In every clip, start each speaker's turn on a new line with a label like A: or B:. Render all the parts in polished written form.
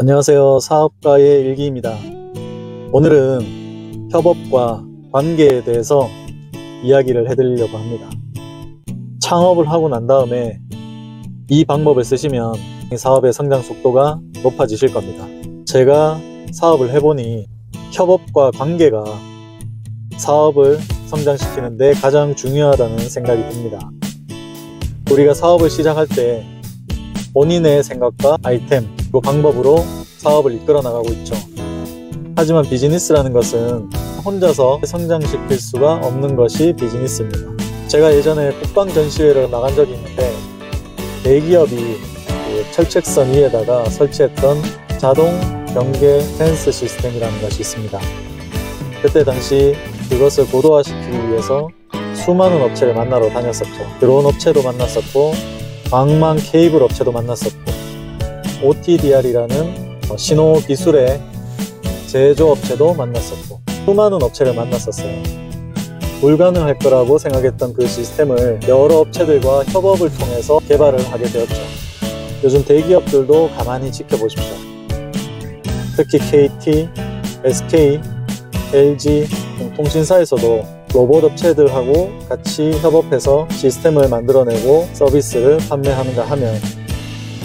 A: 안녕하세요. 사업가의 일기입니다. 오늘은 협업과 관계에 대해서 이야기를 해드리려고 합니다. 창업을 하고 난 다음에 이 방법을 쓰시면 사업의 성장 속도가 높아지실 겁니다. 제가 사업을 해보니 협업과 관계가 사업을 성장시키는데 가장 중요하다는 생각이 듭니다. 우리가 사업을 시작할 때 본인의 생각과 아이템, 그 방법으로 사업을 이끌어 나가고 있죠. 하지만 비즈니스라는 것은 혼자서 성장시킬 수가 없는 것이 비즈니스입니다. 제가 예전에 국방 전시회를 나간 적이 있는데 대기업이 철책선 위에다가 설치했던 자동 경계 펜스 시스템이라는 것이 있습니다. 그때 당시 그것을 고도화시키기 위해서 수많은 업체를 만나러 다녔었죠. 드론 업체도 만났었고 광망 케이블 업체도 만났었고 OTDR이라는 신호 기술의 제조업체도 만났었고 수많은 업체를 만났었어요. 불가능할 거라고 생각했던 그 시스템을 여러 업체들과 협업을 통해서 개발을 하게 되었죠. 요즘 대기업들도 가만히 지켜보십시오. 특히 KT, SK, LG 등 통신사에서도 로봇 업체들하고 같이 협업해서 시스템을 만들어내고 서비스를 판매하는가 하면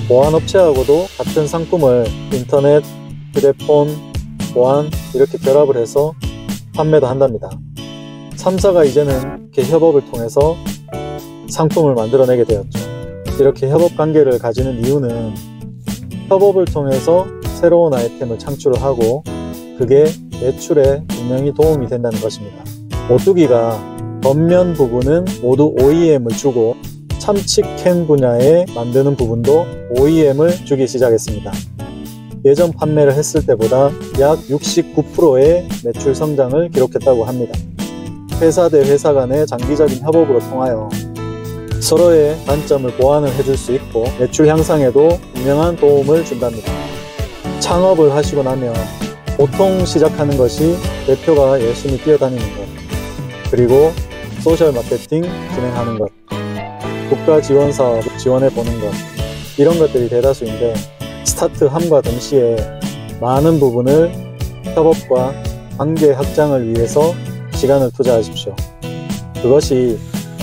A: 보안 업체하고도 같은 상품을 인터넷, 휴대폰, 보안 이렇게 결합을 해서 판매도 한답니다. 3사가 이제는 이렇게 협업을 통해서 상품을 만들어내게 되었죠. 이렇게 협업 관계를 가지는 이유는 협업을 통해서 새로운 아이템을 창출을 하고 그게 매출에 분명히 도움이 된다는 것입니다. 오뚜기가 겉면 부분은 모두 OEM을 주고 참치캔 분야에 만드는 부분도 OEM을 주기 시작했습니다. 예전 판매를 했을 때보다 약 69%의 매출 성장을 기록했다고 합니다. 회사 대 회사 간의 장기적인 협업으로 통하여 서로의 단점을 보완을 해줄 수 있고 매출 향상에도 분명한 도움을 준답니다. 창업을 하시고 나면 보통 시작하는 것이 대표가 열심히 뛰어다니는 것, 그리고 소셜 마케팅 진행하는 것, 국가 지원 사업 지원해 보는 것, 이런 것들이 대다수인데 스타트함과 동시에 많은 부분을 협업과 관계 확장을 위해서 시간을 투자하십시오. 그것이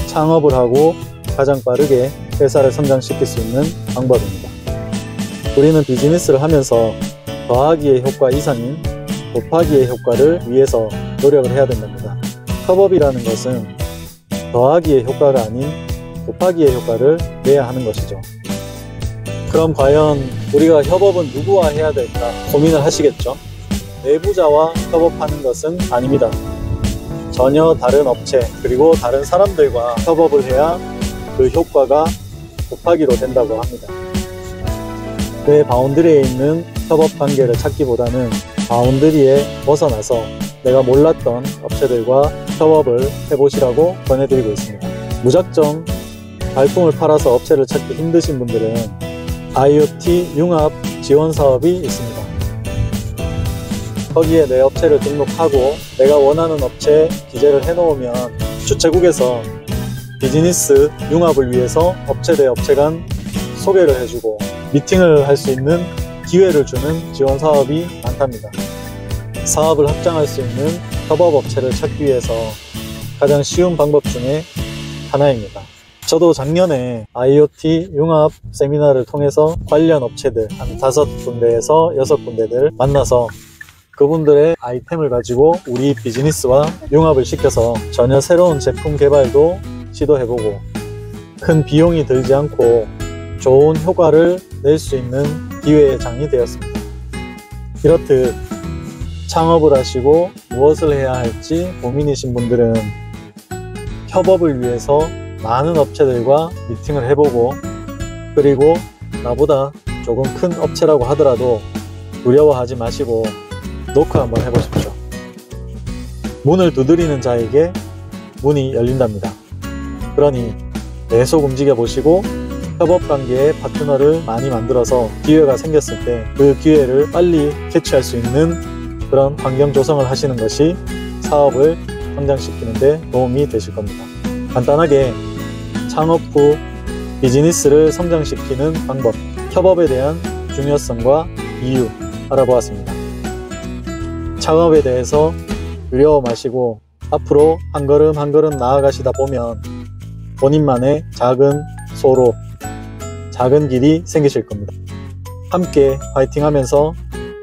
A: 창업을 하고 가장 빠르게 회사를 성장시킬 수 있는 방법입니다. 우리는 비즈니스를 하면서 더하기의 효과 이상인 곱하기의 효과를 위해서 노력을 해야 된답니다. 협업이라는 것은 더하기의 효과가 아닌 곱하기의 효과를 내야 하는 것이죠. 그럼 과연 우리가 협업은 누구와 해야 될까 고민을 하시겠죠? 내부자와 협업하는 것은 아닙니다. 전혀 다른 업체 그리고 다른 사람들과 협업을 해야 그 효과가 곱하기로 된다고 합니다. 내 바운드리에 있는 협업 관계를 찾기보다는 바운드리에 벗어나서 내가 몰랐던 업체들과 협업을 해보시라고 권해드리고 있습니다. 무작정 발품을 팔아서 업체를 찾기 힘드신 분들은 IoT 융합 지원 사업이 있습니다. 거기에 내 업체를 등록하고 내가 원하는 업체 기재를 해놓으면 주최국에서 비즈니스 융합을 위해서 업체 대 업체 간 소개를 해주고 미팅을 할 수 있는 기회를 주는 지원 사업이 많답니다. 사업을 확장할 수 있는 협업업체를 찾기 위해서 가장 쉬운 방법 중에 하나입니다. 저도 작년에 IoT 융합 세미나를 통해서 관련 업체들 한 5군데에서 6군데들 만나서 그분들의 아이템을 가지고 우리 비즈니스와 융합을 시켜서 전혀 새로운 제품 개발도 시도해보고 큰 비용이 들지 않고 좋은 효과를 낼 수 있는 기회의 장이 되었습니다. 이렇듯 창업을 하시고 무엇을 해야 할지 고민이신 분들은 협업을 위해서 많은 업체들과 미팅을 해보고 그리고 나보다 조금 큰 업체라고 하더라도 두려워하지 마시고 노크 한번 해보십시오. 문을 두드리는 자에게 문이 열린답니다. 그러니 계속 움직여 보시고 협업관계의 파트너를 많이 만들어서 기회가 생겼을 때 그 기회를 빨리 캐치할 수 있는 그런 환경 조성을 하시는 것이 사업을 성장시키는 데 도움이 되실 겁니다. 간단하게 창업 후 비즈니스를 성장시키는 방법, 협업에 대한 중요성과 이유 알아보았습니다. 창업에 대해서 두려워 마시고 앞으로 한 걸음 한 걸음 나아가시다 보면 본인만의 작은 소로, 작은 길이 생기실 겁니다. 함께 파이팅 하면서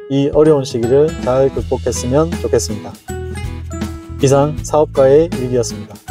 A: 이 어려운 시기를 잘 극복했으면 좋겠습니다. 이상 사업가의 일기였습니다.